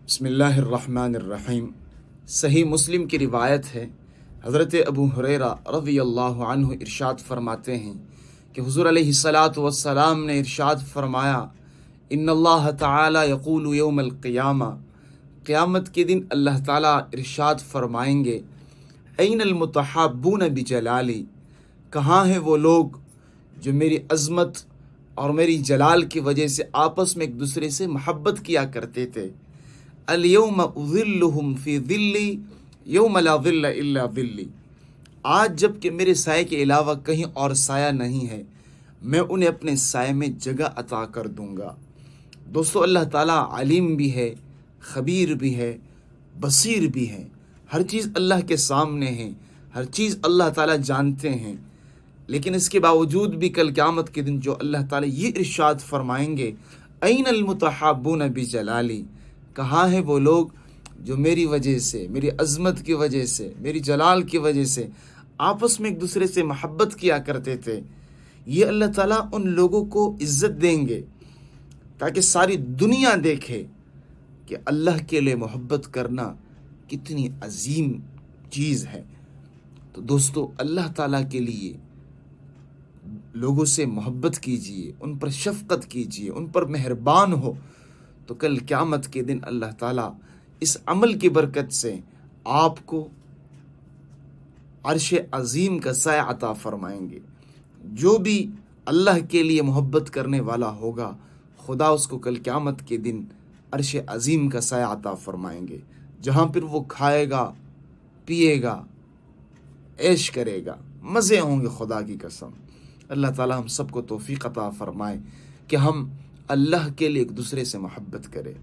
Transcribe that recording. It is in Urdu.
بسم اللہ الرحمن الرحیم۔ صحیح مسلم کی روایت ہے، حضرت ابو ہریرہ رضی اللہ عنہ ارشاد فرماتے ہیں کہ حضور علیہ الصلاۃ والسلام نے ارشاد فرمایا، ان اللہ تعالی یقول یوم القیامہ، قیامت کے دن اللہ تعالیٰ ارشاد فرمائیں گے، این المتحابون بجلالی، کہاں ہیں وہ لوگ جو میری عظمت اور میری جلال کی وجہ سے آپس میں ایک دوسرے سے محبت کیا کرتے تھے۔ الیوم اظلہم فی ظلی یوم لا ظل الا ظلی، آج جب کہ میرے سائے کے علاوہ کہیں اور سایہ نہیں ہے، میں انہیں اپنے سائے میں جگہ عطا کر دوں گا۔ دوستو، اللہ تعالیٰ علیم بھی ہے، خبیر بھی ہے، بصیر بھی ہے، ہر چیز اللہ کے سامنے ہے، ہر چیز اللہ تعالیٰ جانتے ہیں، لیکن اس کے باوجود بھی کل قیامت کے دن جو اللہ تعالیٰ یہ ارشاد فرمائیں گے، این المتحابون بجلالی، کہاں ہیں وہ لوگ جو میری وجہ سے، میری عظمت کی وجہ سے، میری جلال کی وجہ سے آپس میں ایک دوسرے سے محبت کیا کرتے تھے۔ یہ اللہ تعالیٰ ان لوگوں کو عزت دیں گے تاکہ ساری دنیا دیکھے کہ اللہ کے لیے محبت کرنا کتنی عظیم چیز ہے۔ تو دوستو، اللہ تعالیٰ کے لیے لوگوں سے محبت کیجیے، ان پر شفقت کیجیے، ان پر مہربان ہو، تو کل قیامت کے دن اللہ تعالیٰ اس عمل کی برکت سے آپ کو عرش عظیم کا سایہ عطا فرمائیں گے۔ جو بھی اللہ کے لیے محبت کرنے والا ہوگا، خدا اس کو کل قیامت کے دن عرش عظیم کا سایہ عطا فرمائیں گے، جہاں پھر وہ کھائے گا، پیے گا، عیش کرے گا، مزے ہوں گے۔ خدا کی قسم، اللہ تعالیٰ ہم سب کو توفیق عطا فرمائے کہ ہم اللہ کے لیے ایک دوسرے سے محبت کریں۔